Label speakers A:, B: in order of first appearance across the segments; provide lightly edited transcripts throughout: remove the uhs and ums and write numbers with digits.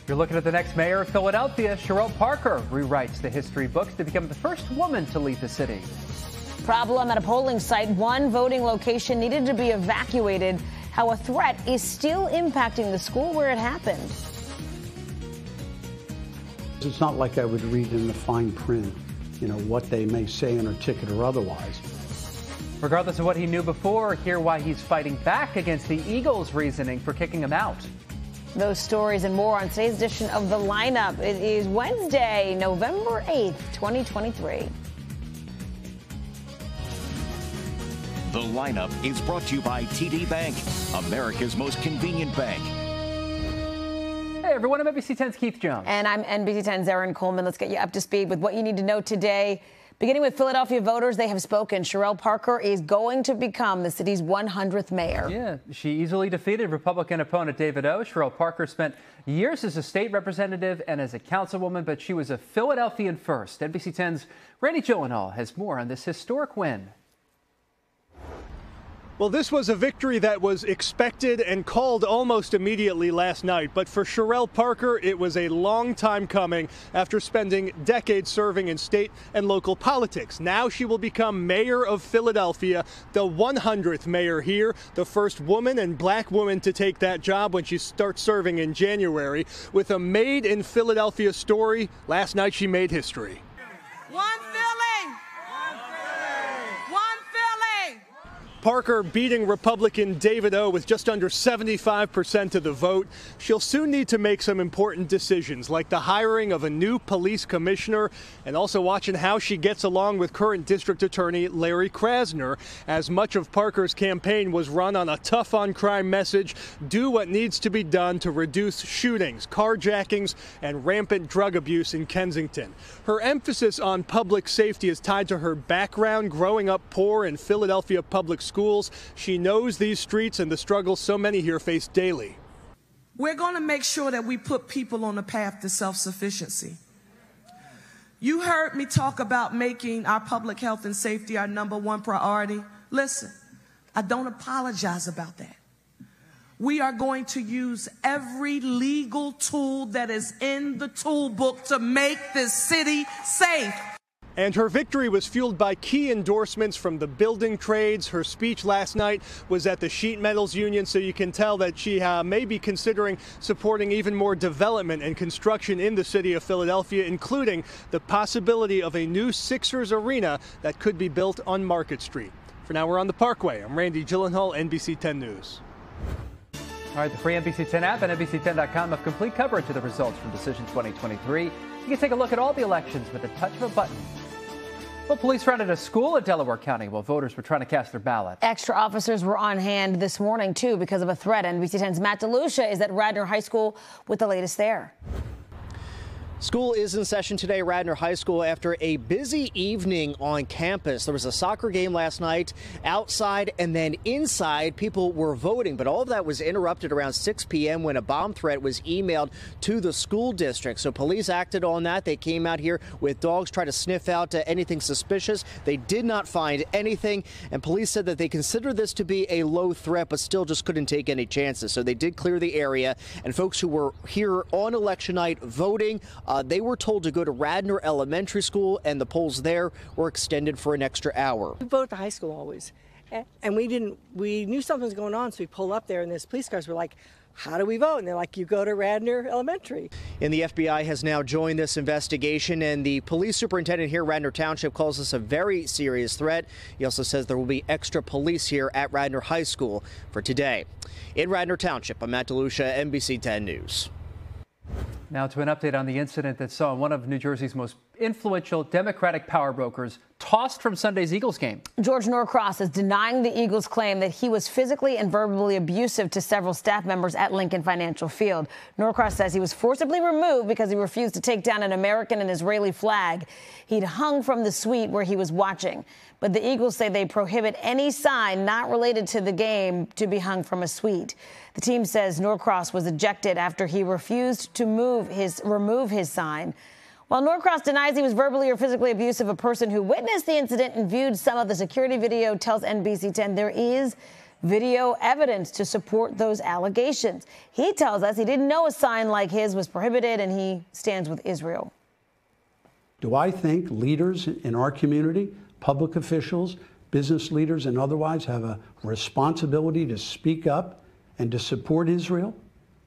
A: You're looking at the next mayor of Philadelphia. Cherelle Parker rewrites the history books to become the first woman to lead the city.
B: Problem at a polling site. One voting location needed to be evacuated. How a threat is still impacting the school where it happened.
C: It's not like I would read in the fine print, what they may say in a ticket or otherwise.
A: Regardless of what he knew before, hear why he's fighting back against the Eagles' reasoning for kicking him out.
B: Those stories and more on today's edition of The Lineup. It is Wednesday, November 8th, 2023.
D: The Lineup is brought to you by TD Bank, America's most convenient bank.
A: Hey everyone, I'm NBC 10's Keith Jones.
B: And I'm NBC 10's Erin Coleman. Let's get you up to speed with what you need to know today. Beginning with Philadelphia voters, they have spoken. Cherelle Parker is going to become the city's 100th mayor.
A: Yeah, she easily defeated Republican opponent David O. Cherelle Parker spent years as a state representative and as a councilwoman, but she was a Philadelphian first. NBC 10's Gyllenhaal has more on this historic win.
E: Well, this was a victory that was expected and called almost immediately last night. But for Cherelle Parker, it was a long time coming after spending decades serving in state and local politics. Now she will become mayor of Philadelphia, the 100th mayor here, the first woman and black woman to take that job when she starts serving in January. With a Made in Philadelphia story, last night she made history. Parker beating Republican David O. with just under 75% of the vote. She'll soon need to make some important decisions, like the hiring of a new police commissioner and also watching how she gets along with current district attorney Larry Krasner, as much of Parker's campaign was run on a tough-on-crime message: do what needs to be done to reduce shootings, carjackings, and rampant drug abuse in Kensington. Her emphasis on public safety is tied to her background growing up poor in Philadelphia public schools. She knows these streets and the struggles so many here face daily.
F: We're going to make sure that we put people on the path to self-sufficiency. You heard me talk about making our public health and safety our #1 priority. Listen, I don't apologize about that. We are going to use every legal tool that is in the toolbook to make this city safe.
E: And her victory was fueled by key endorsements from the building trades. Her speech last night was at the Sheet Metals Union, so you can tell that she may be considering supporting even more development and construction in the city of Philadelphia, including the possibility of a new Sixers arena that could be built on Market Street. For now, we're on the Parkway. I'm Gyllenhaal, NBC 10 News.
A: All right, the free NBC 10 app and NBC10.com have complete coverage of the results from Decision 2023. You can take a look at all the elections with the touch of a button. Well, police raided a school in Delaware County while voters were trying to cast their ballot.
B: Extra officers were on hand this morning, too, because of a threat. NBC 10's Matt DeLucia is at Radnor High School with the latest there.
G: School is in session today at Radnor High School after a busy evening on campus. There was a soccer game last night outside, and then inside people were voting. But all of that was interrupted around 6 p.m. when a bomb threat was emailed to the school district. So police acted on that. They came out here with dogs, tried to sniff out anything suspicious. They did not find anything. And police said that they consider this to be a low threat, but still just couldn't take any chances. So they did clear the area. And folks who were here on election night voting, they were told to go to Radnor Elementary School, and the polls there were extended for an extra hour.
H: We vote at the high school always, and we knew something was going on, so we pulled up there, and these police cars were like, how do we vote? And they're like, you go to Radnor Elementary.
G: And the FBI has now joined this investigation, and the police superintendent here at Radnor Township calls this a very serious threat. He also says there will be extra police here at Radnor High School for today. In Radnor Township, I'm Matt DeLucia, NBC 10 News.
A: Now to an update on the incident that saw one of New Jersey's most influential Democratic power brokers tossed from Sunday's Eagles game.
B: George Norcross is denying the Eagles' claim that he was physically and verbally abusive to several staff members at Lincoln Financial Field. Norcross says he was forcibly removed because he refused to take down an American and Israeli flag he'd hung from the suite where he was watching. But the Eagles say they prohibit any sign not related to the game to be hung from a suite. The team says Norcross was ejected after he refused to remove his sign. While Norcross denies he was verbally or physically abusive, a person who witnessed the incident and viewed some of the security video tells NBC 10 there is video evidence to support those allegations. He tells us he didn't know a sign like his was prohibited, and he stands with Israel.
C: Do I think leaders in our community, public officials, business leaders and otherwise have a responsibility to speak up and to support Israel,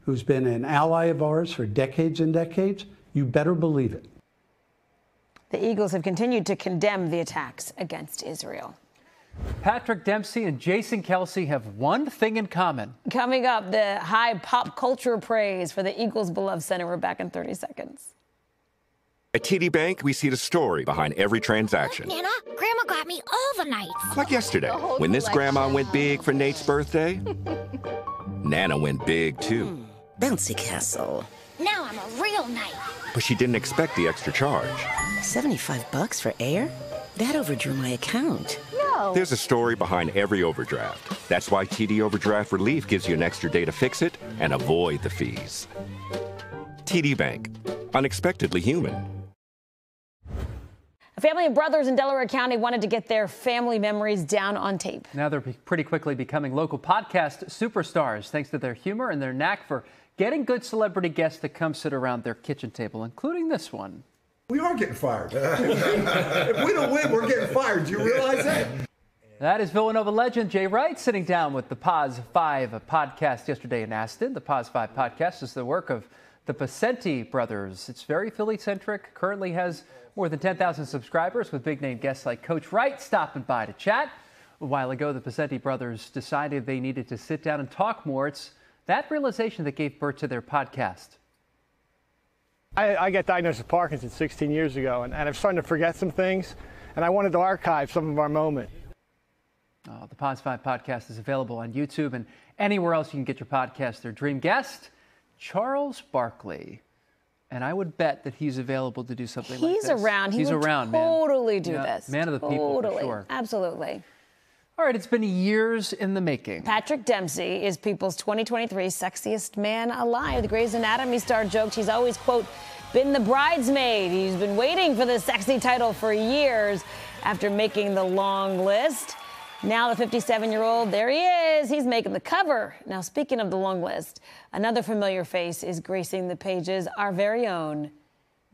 C: who's been an ally of ours for decades and decades? You better believe it.
B: The Eagles have continued to condemn the attacks against Israel.
A: Patrick Dempsey and Jason Kelce have one thing in common.
B: Coming up, the high pop culture praise for the Eagles' beloved center. We're back in 30 seconds.
I: At TD Bank, we see the story behind every transaction.
J: Nana, Grandma got me all the nights.
I: Like yesterday, when this grandma went big for Nate's birthday, Nana went big too.
J: Bouncy castle. Now I'm a real knight.
I: But she didn't expect the extra charge.
J: $75 for air? That overdrew my account.
B: No.
I: There's a story behind every overdraft. That's why TD Overdraft Relief gives you an extra day to fix it and avoid the fees. TD Bank. Unexpectedly human.
B: A family of brothers in Delaware County wanted to get their family memories down on tape.
A: Now they're pretty quickly becoming local podcast superstars thanks to their humor and their knack for getting good celebrity guests to come sit around their kitchen table, including this one.
K: We are getting fired. If we don't win, we're getting fired. Do you realize that?
A: That is Villanova legend Jay Wright sitting down with the Paz 5 podcast yesterday in Aston. The Paz 5 podcast is the work of the Pacenti brothers. It's very Philly-centric, currently has more than 10,000 subscribers with big-name guests like Coach Wright stopping by to chat. A while ago, the Pacenti brothers decided they needed to sit down and talk more. It's that realization that gave birth to their podcast.
L: I got diagnosed with Parkinson's 16 years ago, and I'm starting to forget some things, and I wanted to archive some of our moment.
A: The Paz 5 podcast is available on YouTube and anywhere else you can get your podcast. Their dream guest, Charles Barkley. And I would bet that he's available to do something like this.
B: He's around.
A: He's
B: would
A: around,
B: totally
A: man.
B: do
A: Yeah,
B: this.
A: Man of the people, for sure.
B: Absolutely.
A: All right, it's been years in the making.
B: Patrick Dempsey is People's 2023 sexiest man alive. The Grey's Anatomy star joked he's always, quote, been the bridesmaid. He's been waiting for the sexy title for years after making the long list. Now the 57-year-old, there he is. He's making the cover. Now, speaking of the long list, another familiar face is gracing the pages, our very own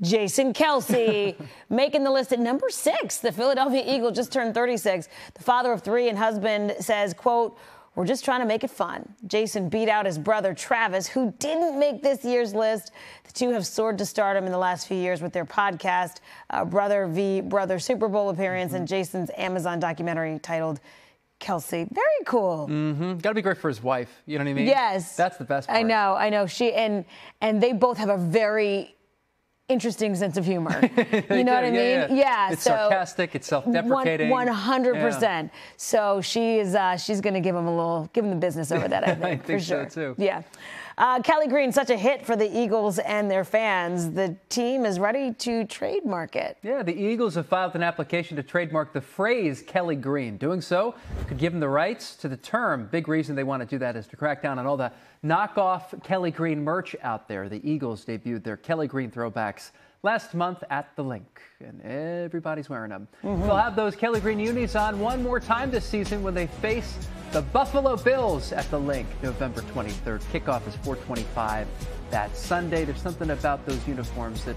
B: Jason Kelce, making the list at number 6. The Philadelphia Eagle just turned 36. The father of 3 and husband says, quote, we're just trying to make it fun. Jason beat out his brother Travis, who didn't make this year's list. The two have soared to stardom in the last few years with their podcast, Brother v. Brother Super Bowl appearance, and Jason's Amazon documentary titled Kelce. Very cool.
A: Got to be great for his wife. You know what I mean?
B: Yes.
A: That's the best part.
B: I know. She and they both have a very interesting sense of humor. You know what I mean? Yeah.
A: It's sarcastic. It's self-deprecating.
B: 100%. Yeah. So she's going to give him the business over that. I think,
A: I think
B: for sure.
A: So too.
B: Yeah. Kelly Green, such a hit for the Eagles and their fans. The team is ready to trademark it.
A: Yeah, the Eagles have filed an application to trademark the phrase Kelly Green. Doing so could give them the rights to the term. Big reason they want to do that is to crack down on all the knockoff Kelly Green merch out there. The Eagles debuted their Kelly Green throwbacks last month at the Link, and everybody's wearing them. They'll have those Kelly Green unis on one more time this season when they face the Buffalo Bills at the Link, November 23rd. Kickoff is 4:25 that Sunday. There's something about those uniforms that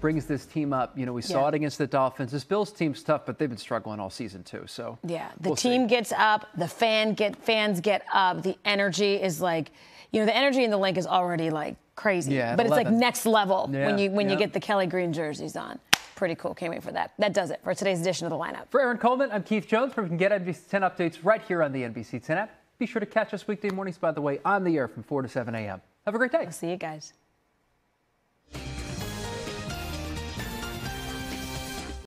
A: brings this team up. You know, we saw it against the Dolphins. This Bills team's tough, but they've been struggling all season too. So
B: yeah, the team gets up, the fans get up. The energy is like, you know, the energy in the Link is already like crazy.
A: Yeah,
B: but it's
A: 11.
B: like next level when you
A: Yeah.
B: get the Kelly Green jerseys on. Pretty cool. Can't wait for that. That does it for today's edition of The Lineup.
A: For Erin Coleman, I'm Keith Jones. We can get NBC 10 updates right here on the NBC 10 app. Be sure to catch us weekday mornings, by the way, on the air from 4 to 7 a.m. Have a great day.
B: I'll see you guys.